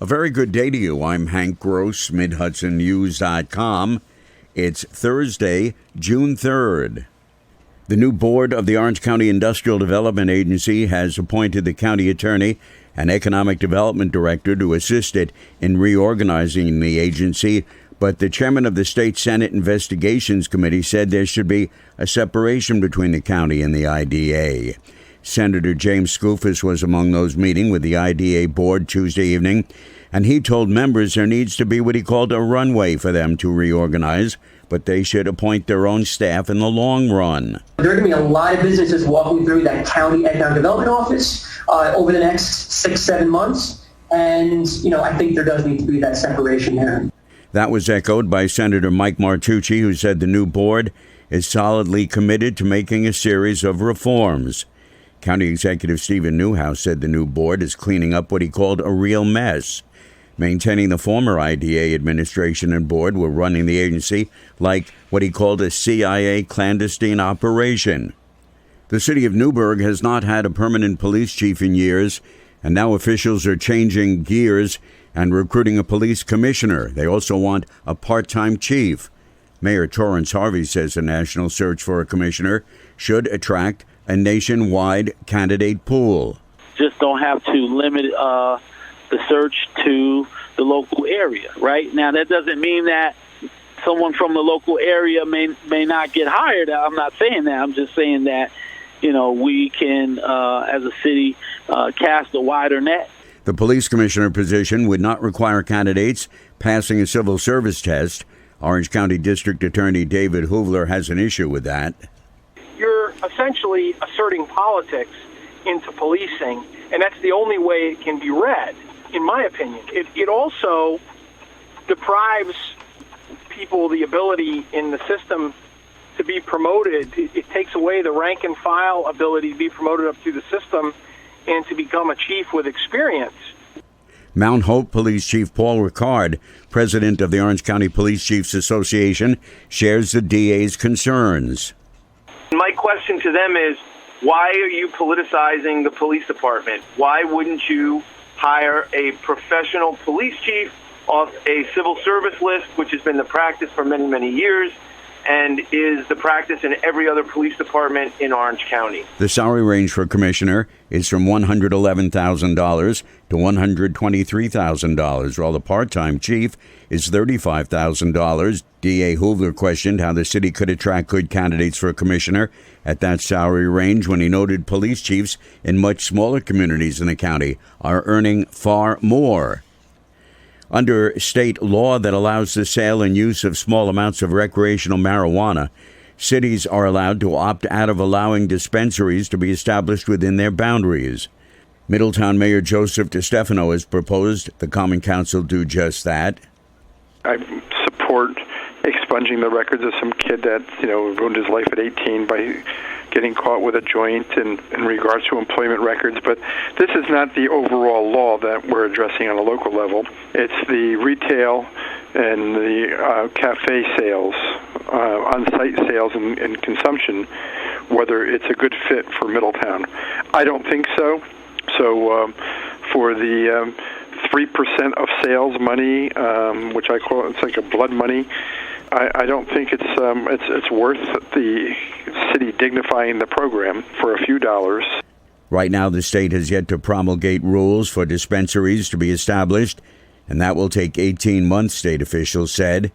A very good day to you. I'm Hank Gross, MidHudsonNews.com. It's Thursday, June 3rd. The new board of the Orange County Industrial Development Agency has appointed the county attorney and economic development director to assist it in reorganizing the agency, but the chairman of the State Senate Investigations Committee said there should be a separation between the county and the IDA. Senator James Skoufis was among those meeting with the IDA board Tuesday evening, and he told members there needs to be what he called a runway for them to reorganize, but they should appoint their own staff in the long run. There are going to be a lot of businesses walking through that county economic development office over the next 6-7 months, and I think there does need to be that separation there. That was echoed by Senator Mike Martucci, who said the new board is solidly committed to making a series of reforms. County Executive Stephen Newhouse said the new board is cleaning up what he called a real mess. Maintaining the former IDA administration and board were running the agency like what he called a CIA clandestine operation. The city of Newburgh has not had a permanent police chief in years, and now officials are changing gears and recruiting a police commissioner. They also want a part-time chief. Mayor Torrance Harvey says a national search for a commissioner should attract a nationwide candidate pool. Just don't have to limit the search to the local area, right? Now, that doesn't mean that someone from the local area may not get hired. I'm not saying that. I'm just saying that, we can, as a city, cast a wider net. The police commissioner position would not require candidates passing a civil service test. Orange County District Attorney David Hoovler has an issue with that. You're essentially asserting politics into policing, and that's the only way it can be read, in my opinion. It also deprives people the ability in the system to be promoted. It takes away the rank and file ability to be promoted up through the system and to become a chief with experience. Mount Hope Police Chief Paul Ricard, president of the Orange County Police Chiefs Association, shares the DA's concerns. My question to them is, why are you politicizing the police department? Why wouldn't you hire a professional police chief off a civil service list, which has been the practice for many, many years, and is the practice in every other police department in Orange County? The salary range for commissioner is from $111,000 to $123,000, while the part-time chief is $35,000. DA Hoovler questioned how the city could attract good candidates for a commissioner at that salary range when he noted police chiefs in much smaller communities in the county are earning far more. Under state law that allows the sale and use of small amounts of recreational marijuana, cities are allowed to opt out of allowing dispensaries to be established within their boundaries. Middletown Mayor Joseph DeStefano has proposed the Common Council do just that. I support expunging the records of some kid that, ruined his life at 18 by getting caught with a joint in regards to employment records. But this is not the overall law that we're addressing on a local level. It's the retail and the cafe sales, on-site sales and consumption, whether it's a good fit for Middletown. I don't think so. So for the 3% of sales money, which I call it's like a blood money, I don't think it's worth the city dignifying the program for a few dollars. Right now, the state has yet to promulgate rules for dispensaries to be established, and that will take 18 months, state officials said.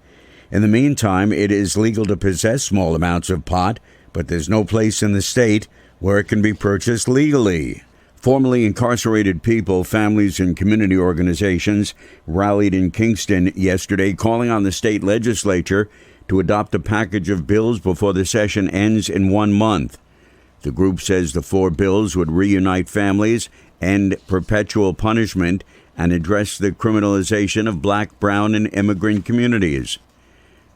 In the meantime, it is legal to possess small amounts of pot, but there's no place in the state where it can be purchased legally. Formerly incarcerated people, families, and community organizations rallied in Kingston yesterday, calling on the state legislature to adopt a package of bills before the session ends in 1 month. The group says the 4 bills would reunite families, end perpetual punishment, and address the criminalization of black, brown, and immigrant communities.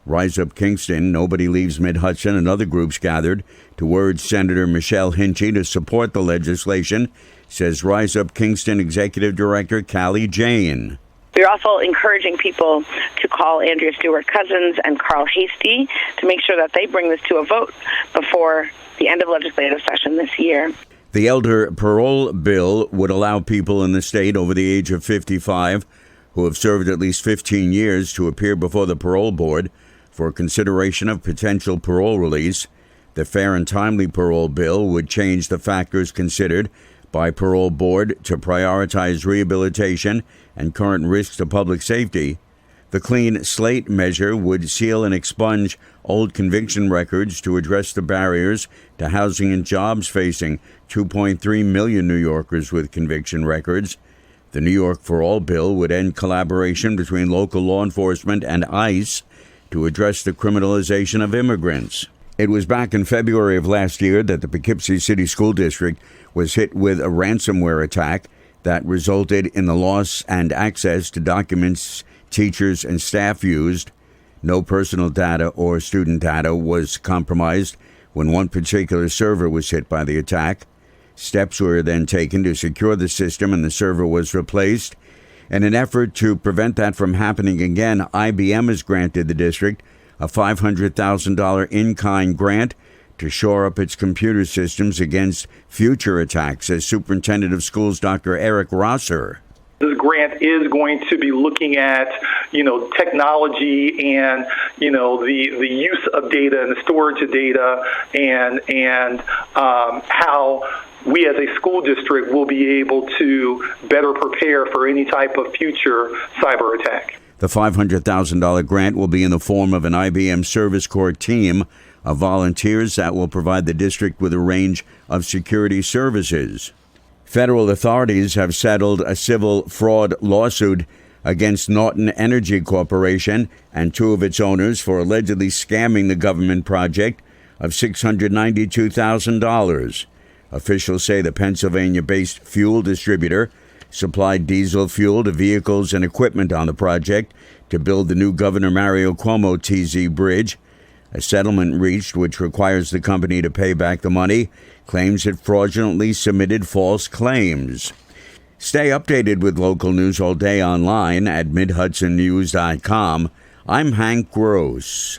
Rise Up Kingston, Nobody Leaves Mid-Hudson, and other groups gathered to urge Senator Michelle Hinchy to support the legislation, says Rise Up Kingston Executive Director Callie Jane. We're also encouraging people to call Andrea Stewart-Cousins and Carl Hasty to make sure that they bring this to a vote before the end of legislative session this year. The elder parole bill would allow people in the state over the age of 55 who have served at least 15 years to appear before the parole board for consideration of potential parole release. The Fair and Timely Parole Bill would change the factors considered by parole board to prioritize rehabilitation and current risks to public safety. The Clean Slate measure would seal and expunge old conviction records to address the barriers to housing and jobs facing 2.3 million New Yorkers with conviction records. The New York For All bill would end collaboration between local law enforcement and ICE to address the criminalization of immigrants. It was back in February of last year that the Poughkeepsie City School District was hit with a ransomware attack that resulted in the loss and access to documents teachers and staff used. No personal data or student data was compromised when one particular server was hit by the attack. Steps were then taken to secure the system and the server was replaced. In an effort to prevent that from happening again, IBM has granted the district a $500,000 in-kind grant to shore up its computer systems against future attacks, says Superintendent of Schools Dr. Eric Rosser. This grant is going to be looking at, technology and, the use of data and the storage of data and how we as a school district will be able to better prepare for any type of future cyber attack. The $500,000 grant will be in the form of an IBM Service Corps team of volunteers that will provide the district with a range of security services. Federal authorities have settled a civil fraud lawsuit against Norton Energy Corporation and two of its owners for allegedly scamming the government project of $692,000. Officials say the Pennsylvania-based fuel distributor supplied diesel fuel to vehicles and equipment on the project to build the new Governor Mario Cuomo TZ Bridge. A settlement reached, which requires the company to pay back the money, claims it fraudulently submitted false claims. Stay updated with local news all day online at MidHudsonNews.com. I'm Hank Gross.